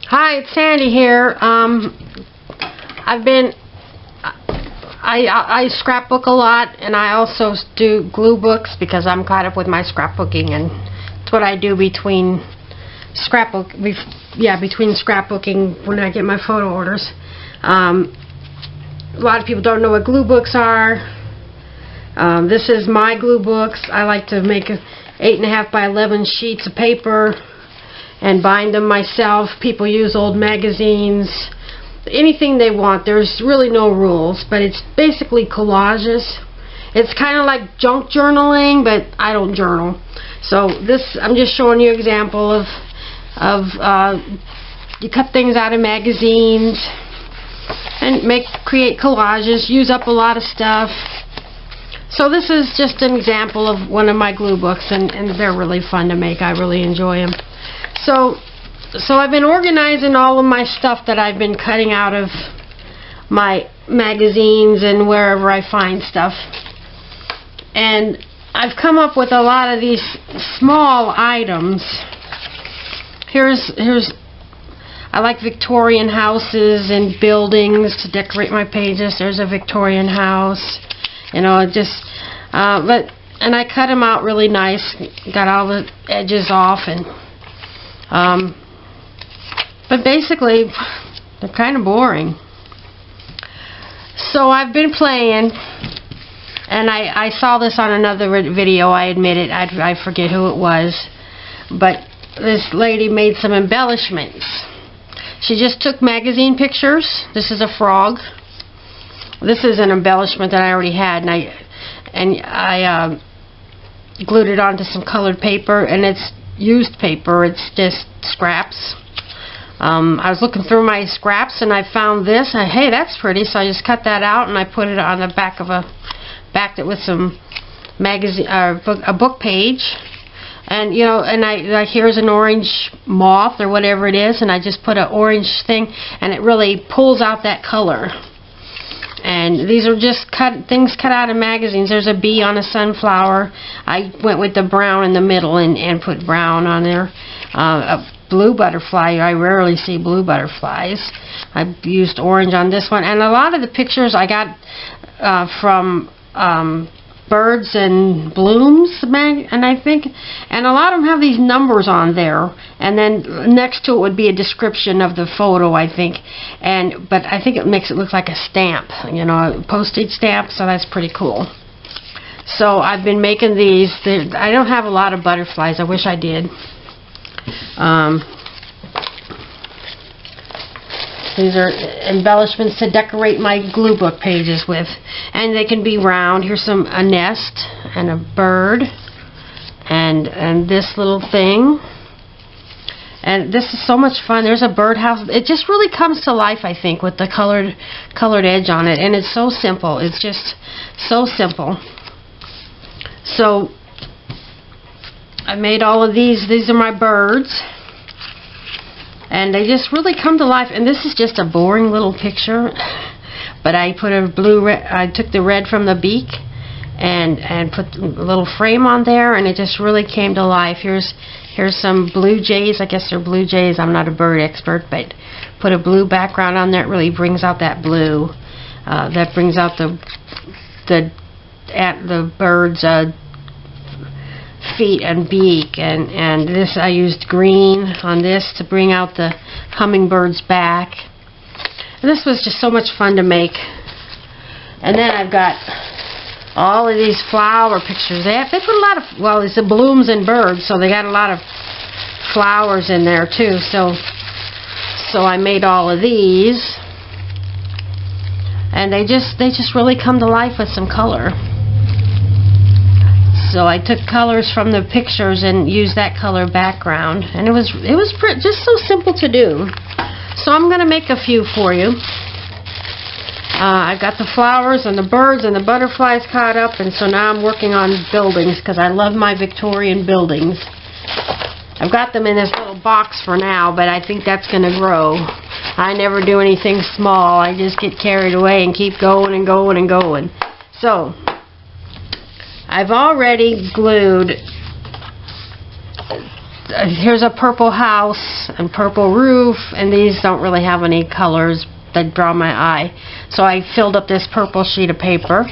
Hi, it's Sandy here. I scrapbook a lot, and I also do glue books because I'm caught up with my scrapbooking, and it's what I do between scrapbooking when I get my photo orders. A lot of people don't know what glue books are. This is my glue books. I like to make 8.5 by 11 sheets of paper and bind them myself. People use old magazines, anything they want. There's really no rules, but it's basically collages. It's kind of like junk journaling, but I don't journal. So this, I'm just showing you an example of you cut things out of magazines and create collages, use up a lot of stuff. So this is just an example of one of my glue books, and they're really fun to make. I really enjoy them. So I've been organizing all of my stuff that I've been cutting out of my magazines and wherever I find stuff. And I've come up with a lot of these small items. I like Victorian houses and buildings to decorate my pages. There's a Victorian house, you know, and I cut them out really nice, got all the edges off, and but basically they're kind of boring. So I've been playing, and I saw this on another video. I admit it, I forget who it was, but this lady made some embellishments. She just took magazine pictures. This is a frog. This is an embellishment that I already had, and I glued it onto some colored paper, and it's used paper. It's just scraps. I was looking through my scraps, and I found this. Hey, that's pretty. So I just cut that out, and I put it on the backed it with some magazine, a book page. And you know, and here's an orange moth or whatever it is, and I just put an orange thing, and it really pulls out that color. And these are just things cut out of magazines. There's a bee on a sunflower. I went with the brown in the middle and put brown on there. A blue butterfly. I rarely see blue butterflies. I used orange on this one. And a lot of the pictures I got from Birds and Blooms, and I think, and a lot of them have these numbers on there, and then next to it would be a description of the photo, I think, but I think it makes it look like a stamp, you know, a postage stamp, so that's pretty cool. So I've been making these. I don't have a lot of butterflies. I wish I did. These are embellishments to decorate my glue book pages with, and they can be round. Here's a nest and a bird, and this little thing, and this is so much fun. There's a birdhouse. It just really comes to life, I think, with the colored edge on it, and it's so simple. It's just so simple. So I made all of these. These are my birds. And they just really come to life. And this is just a boring little picture, but I put I took the red from the beak and put a little frame on there, and it just really came to life. Here's some blue jays. I guess they're blue jays. I'm not a bird expert, but put a blue background on there. It really brings out that blue. That brings out the bird's feet and beak, and this I used green on this to bring out the hummingbird's back. And this was just so much fun to make. And then I've got all of these flower pictures. They put a lot of, well, it's the blooms and birds, so they got a lot of flowers in there too. So I made all of these, and they just really come to life with some color. So I took colors from the pictures and used that color background, and it was just so simple to do. So I'm going to make a few for you. I got the flowers and the birds and the butterflies caught up, and so now I'm working on buildings because I love my Victorian buildings. I've got them in this little box for now, but I think that's going to grow. I never do anything small. I just get carried away and keep going and going and going. So I've already glued here's a purple house and purple roof, and these don't really have any colors that draw my eye. So I filled up this purple sheet of paper.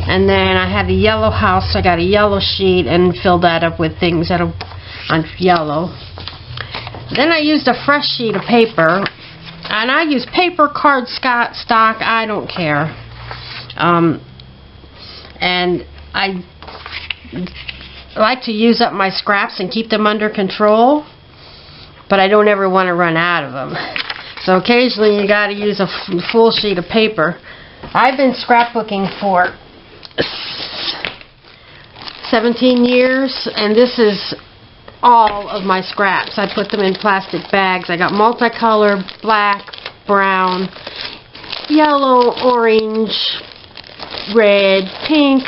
And then I had a yellow house, so I got a yellow sheet and filled that up with things that are on yellow. Then I used a fresh sheet of paper, and I use paper cardstock, I don't care. And I like to use up my scraps and keep them under control, but I don't ever want to run out of them. So occasionally you got to use a full sheet of paper. I've been scrapbooking for 17 years, and this is all of my scraps. I put them in plastic bags. I got multicolored, black, brown, yellow, orange, red, pink,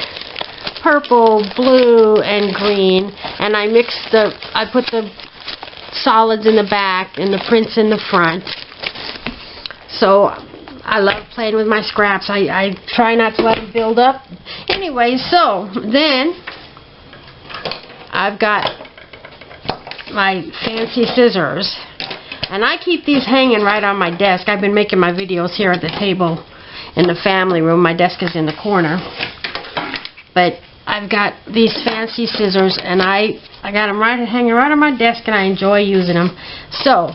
purple, blue, and green, and I put the solids in the back and the prints in the front. So I love playing with my scraps. I try not to let them build up. Anyway, so then I've got my fancy scissors, and I keep these hanging right on my desk. I've been making my videos here at the table in the family room. My desk is in the corner, but I've got these fancy scissors, and I got them hanging right on my desk, and I enjoy using them. So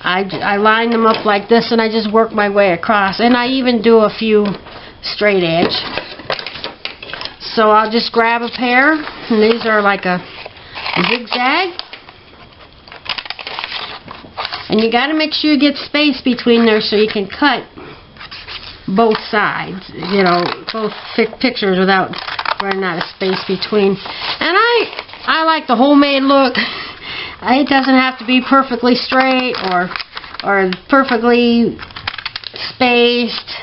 I line them up like this, and I just work my way across, and I even do a few straight edge. So I'll just grab a pair, and these are like a zigzag, and you got to make sure you get space between there so you can cut both sides, you know, both pictures without running out of space between. And I like the homemade look. It doesn't have to be perfectly straight or perfectly spaced.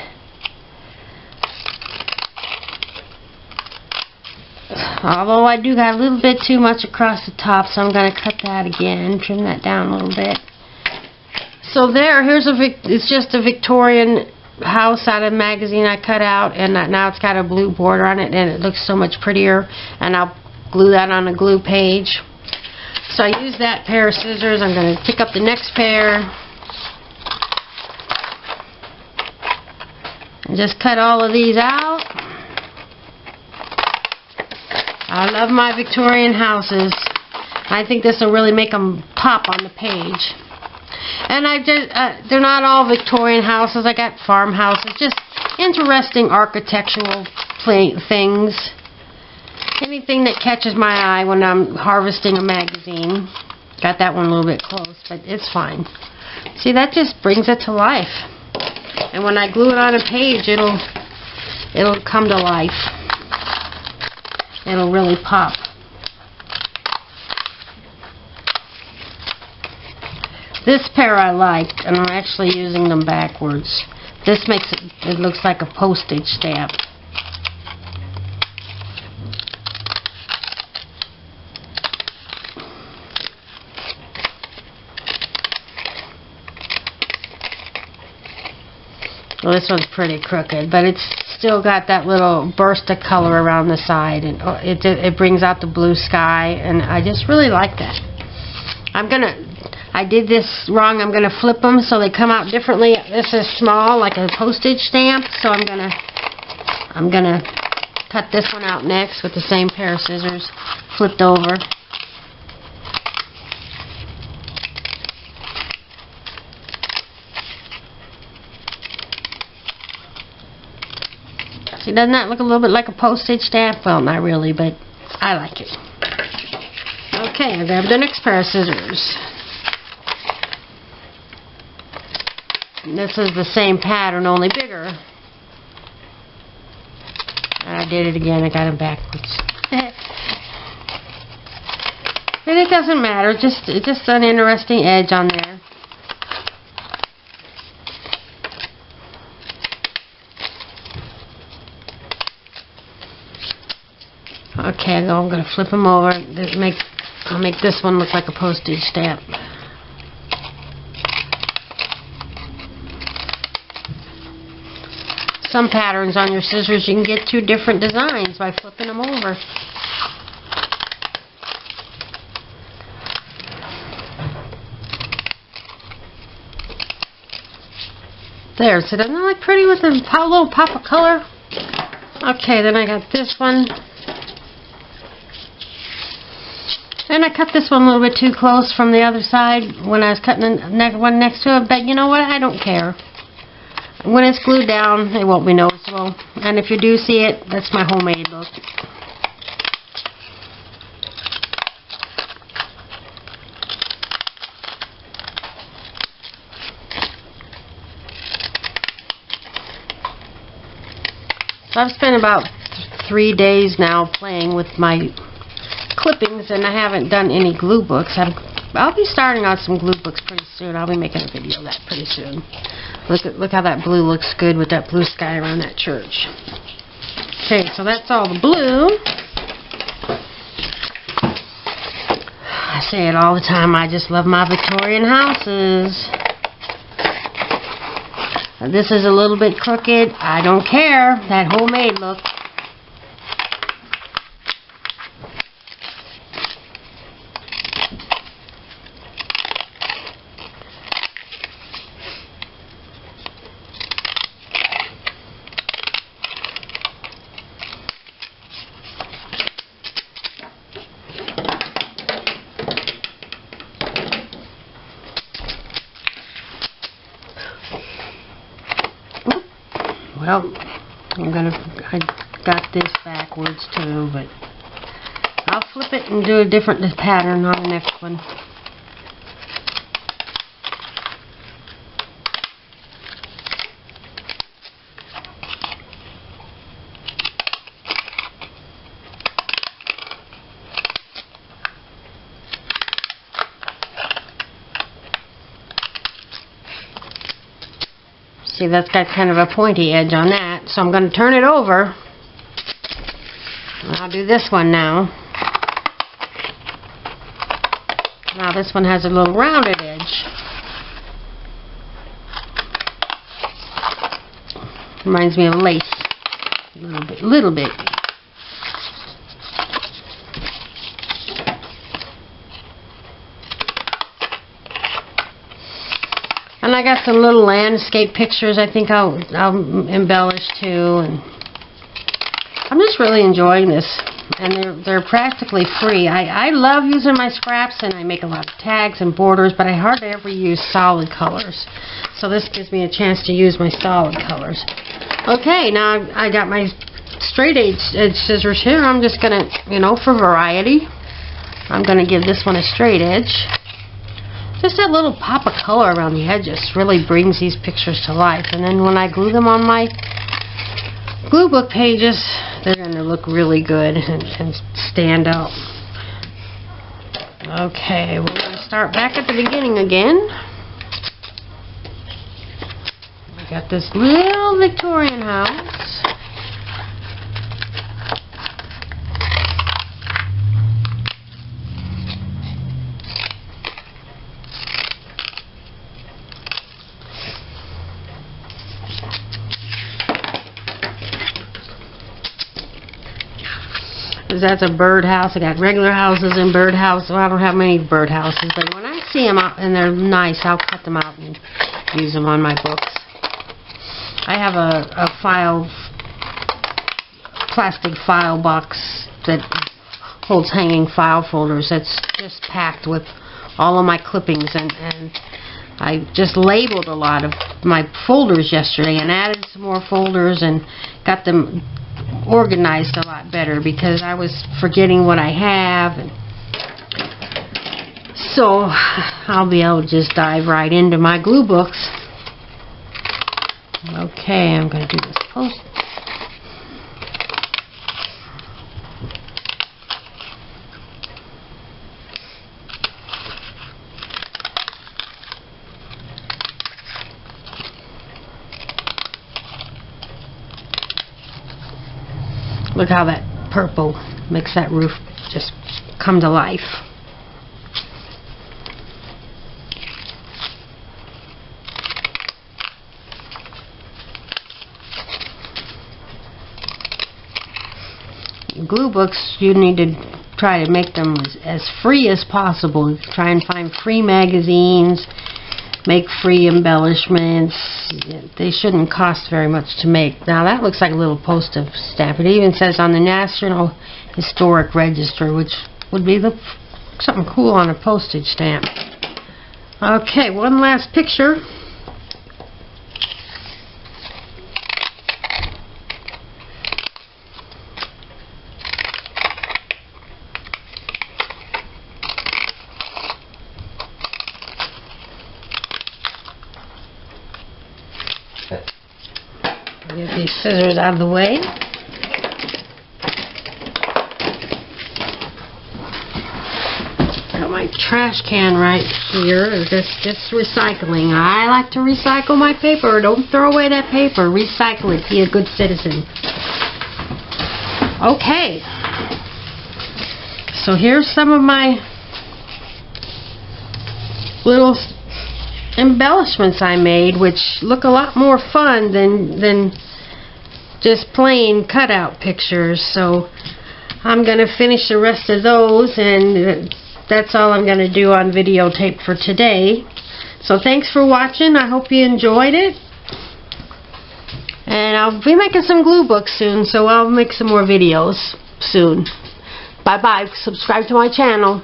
Although I do got a little bit too much across the top, so I'm going to cut that again, trim that down a little bit. So it's just a Victorian house out of a magazine I cut out, and now it's got a blue border on it, and it looks so much prettier, and I'll glue that on a glue page. So I use that pair of scissors. I'm going to pick up the next pair and just cut all of these out. I love my Victorian houses. I think this will really make them pop on the page. And they're not all Victorian houses. I got farmhouses, just interesting architectural things. Anything that catches my eye when I'm harvesting a magazine. Got that one a little bit close, but it's fine. See, that just brings it to life. And when I glue it on a page, it'll come to life. It'll really pop. This pair I liked, and I'm actually using them backwards. This makes it looks like a postage stamp. Well, this one's pretty crooked, but it's still got that little burst of color around the side, and it brings out the blue sky, and I just really like that. I did this wrong. I'm gonna flip them so they come out differently. This is small, like a postage stamp, so I'm gonna cut this one out next with the same pair of scissors, flipped over. See, doesn't that look a little bit like a postage stamp? Well, not really, but I like it. Okay, I grabbed the next pair of scissors. And this is the same pattern, only bigger. And I did it again. I got it backwards. But it doesn't matter. It's just an interesting edge on there. Okay, I'm going to flip them over. I'll make this one look like a postage stamp. Some patterns on your scissors, you can get two different designs by flipping them over. There, so doesn't that look pretty with a little pop of color? Okay, then I got this one. And I cut this one a little bit too close from the other side when I was cutting the one next to it, but you know what? I don't care. When it's glued down, it won't be noticeable. And if you do see it, that's my homemade look. So I've spent about 3 days now playing with my clippings, and I haven't done any glue books. I'll be starting on some glue books pretty soon. I'll be making a video of that pretty soon. Look how that blue looks good with that blue sky around that church. Okay, so that's all the blue. I say it all the time, I just love my Victorian houses. This is a little bit crooked. I don't care. That homemade look. Well, I got this backwards too, but I'll flip it and do a different pattern on the next one. See, that's got kind of a pointy edge on that, so I'm going to turn it over. I'll do this one now. Now this one has a little rounded edge. Reminds me of lace. A little bit. And I got some little landscape pictures I think I'll embellish too. And I'm just really enjoying this. And they're practically free. I love using my scraps, and I make a lot of tags and borders, but I hardly ever use solid colors. So this gives me a chance to use my solid colors. Okay, now I got my straight edge scissors here. I'm just going to, you know, for variety, I'm going to give this one a straight edge. Just that little pop of color around the edges really brings these pictures to life. And then when I glue them on my glue book pages, they're going to look really good and stand out. Okay, we're going to start back at the beginning again. I got this little Victorian house. That's a bird house. I got regular houses and bird houses. Well, I don't have many bird houses, but when I see them out and they're nice, I'll cut them out and use them on my books. I have a plastic file box that holds hanging file folders that's just packed with all of my clippings, and I just labeled a lot of my folders yesterday and added some more folders and got them organized a lot better because I was forgetting what I have. And so I'll be able to just dive right into my glue books. Okay, I'm going to do this post. Look how that purple makes that roof just come to life. Glue books, you need to try to make them as free as possible. Try and find free magazines make free embellishments. They shouldn't cost very much to make. Now that looks like a little postage stamp. It even says on the National Historic Register, which would be something cool on a postage stamp. Okay, one last picture. Get these scissors out of the way. Got my trash can right here. Just recycling. I like to recycle my paper. Don't throw away that paper. Recycle it. Be a good citizen. Okay. So here's some of my little embellishments I made, which look a lot more fun than just plain cutout pictures. So I'm going to finish the rest of those, and that's all I'm going to do on videotape for today. So thanks for watching. I hope you enjoyed it. And I'll be making some glue books soon, so I'll make some more videos soon. Bye-bye. Subscribe to my channel.